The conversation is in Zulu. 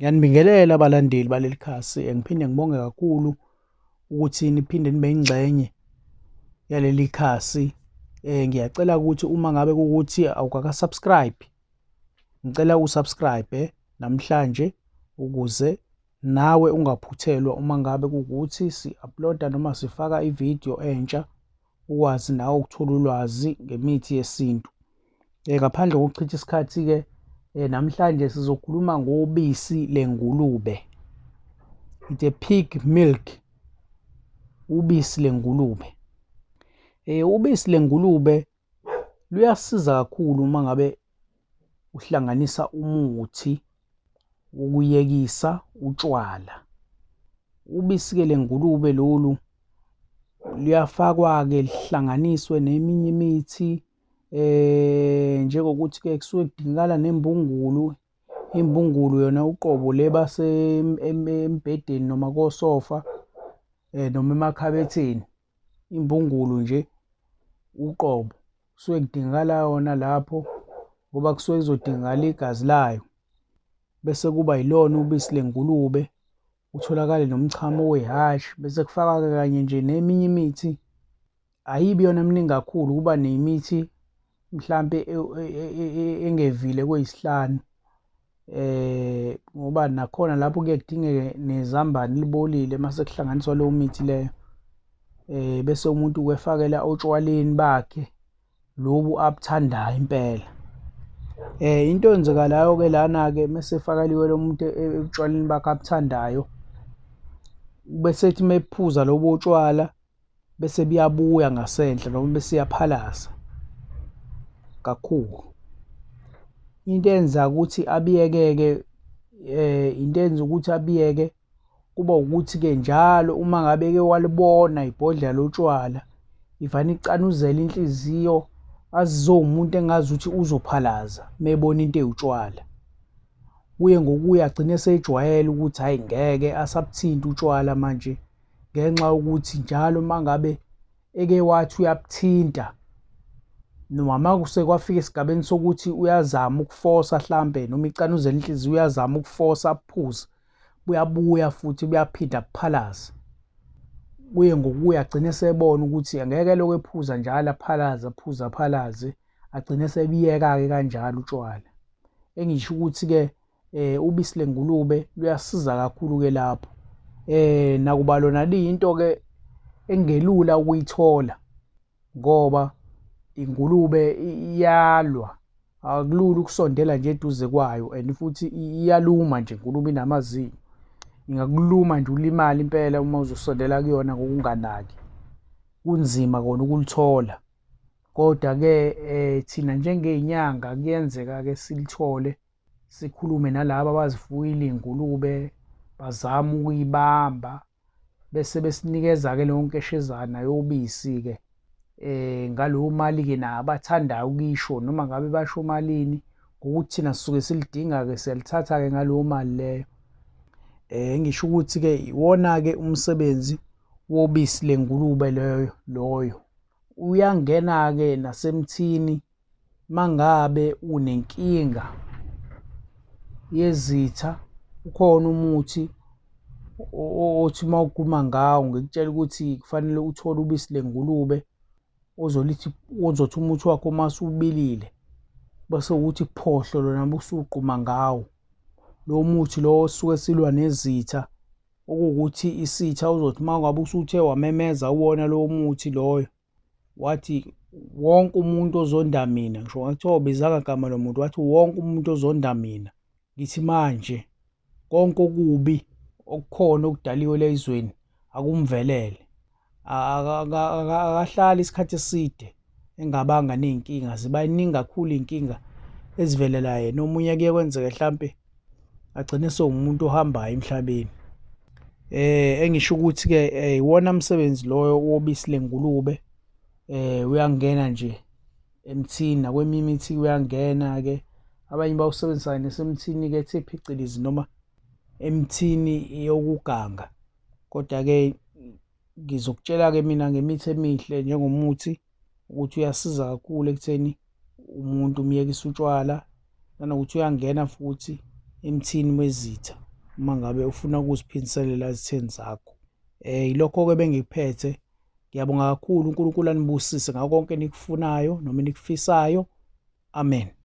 Ngiyanibingelela abalandeli baleli khasi, ngiphinde ngibonge kakhulu ukuthi niphinde nibe yingxenye yaleli khasi. Ngiyacela ukuthi uma ngabe kukuthi awukaka-subscribe, ngicela usubscribe namhlanje ukuze nawe ungaphuthelwa uma ngabe kukuthi si-upload-a noma sifaka ividiyo entsha, ukwazi nawe ukuthola ulwazi ngemithi yesintu. Ngaphandle kokuchitha isikhathi-ke, namhlanje sizokhuluma ngobisi lengulube. It's a pig milk, ubisi lengulube. Ubisi lengulube luyasiza kakhulu uma ngabe uhlanganisa umuthi wokuyekisa utshwala. Ubisi-ke lengulube lolu luyafakwa-ke lihlanganiswe neminye imithi, njengokuthi-ke kusuke kudingakala nembungulu. Imbungulu yona uqobo le embhedeni noma kosofa, noma emakhabetheni. Imbungulu nje uqobo kusuke kudingakala yona lapho, ngoba kusuke kuzodingakala igazi layo. Bese kuba yilona ubisi lengulube, utholakale nomchamo wehhashi, bese kufaka-ke kanye nje neminye imithi. Ayibi yona mningi kakhulu, kuba nemithi mhlampe engevile kweyisihlanu, ngoba nakhona lapho kuye kudingeke nezambane libolile mase kuhlanganiswa leyo mithi leyo. Bese umuntu wefakela otshwaleni bakhe lobu abuthandayo impela. Into eyenzekalayo-ke lana-ke mese efakeliwe lo muntu etshwaleni bakhe abuthandayo, bese ethi mephuza lobo tshwala bese buyabuya ngasendle noma bese iyaphalaza kakhulu. Into eyenza ukuthi abiyeke-ke, into eyenza ukuthi abiyeke kuba ukuthi-ke njalo uma ngabe-ke walibona ibhodlela lotshwala, ivane icanuzela inhliziyo, azizwe umuntu engazuthi uzophalaza mebona into ewutshwala. Kuye ngokuya agcine esejwayele ukuthi hhayi ngeke asabuthinte utshwala manje, ngenxa yokuthi njalo uma ngabe eke wathi uyabuthinta, noma kwafika esigabeni sokuthi uyazama ukufosa hlampe noma icanuzela inhliziyo, uyazama ukufosa aphuze, buyabuya futhi buyaphinda buphalaze. Kuye ngokuya agcine esebona ukuthi angeke lokhu ephuza njalo aphalaze aphuze aphalaze, agcine esebiyeka-ke kanjalo utshwala. Engisho ukuthi-ke ubisi lengulube luyasiza kakhulu-ke lapho. Nakuba lona liyinto-ke engelula ukuyithola, ngoba ingulube iyalwa, akulula ukusondela nje eduze kwayo, and futhi iyaluma nje ingulube inamazinyo. Ingakuluma nje ulimale impela uma uzosondela kuyona ngokunganaki. Kunzima kona ukulithola, kodwa-ke thina njengey'nyanga kuyenzeka-ke silithole, sikhulume nalaba abazifuyile iy'ngulube, bazame ukuyibamba, bese besinikeza-ke leyo nkeshezana yobisi-ke. Ngaleyo mali-ke nabo abathandayo ukuyisho, noma ngabe basho malini, ngokuthi thina sisuke silidinga-ke siyalithatha-ke ngaleyo mali leyo. Ngisho ukuthi-ke iwona-ke umsebenzi wobisi lengulube loyo. Uyangena-ke nasemthini mangabe unenkinga yezitha. Ukhona umuthi othi uma ukhuluma ngawo ngikutshela ukuthi kufanele uthole ubisi lengulube, ozothi umuthi wakho uma usubilile bese ukuthi kuphohle lona busuqhuma ngawo. Lowo muthi lo osuke silwa nezitha, okuwukuthi isitha uzothi uma ngabe usuthe wamemeza uwona lowo muthi loyo, wathi wonke umuntu ozonda mina, ngisho ngathiwa awubizanga gama lo muntu, wathi wonke umuntu ozonda mina, ngithi manje konke okubi okukhona okudaliwe la ezweni akumvelele. Akahlali isikhathi eside engabanga ney'nkinga, ziba ningi kakhulu iy'nkinga ezivelela yena. Omunye kuye kwenzeke hlampe agcine sewumuntu ohambayo emhlabeni. Engisho ukuthi-ke iwona msebenzi loyo wobisi lengulube. Uyangena nje emthini, nakweminye imithi uyangena-ke, abanye bawusebenzisa nasemthini-ke ethe phecelezi noma emthini yokuganga. Kodwa-ke ngizokutshela-ke mina ngemithi emihle njengomuthi ukuthi uyasiza kakhulu ekutheni umuntu umyekise utshwala, nanokuthi uyangena futhi emthini wezitha. uma ngabe ufuna ukuziphindiselela ezitheni zakho. Yilokho-ke bengikuphethe. Ngiyabonga kakhulu, uNkulunkulu anibusise ngako konke enikufunayo noma enikufisayo. Amen.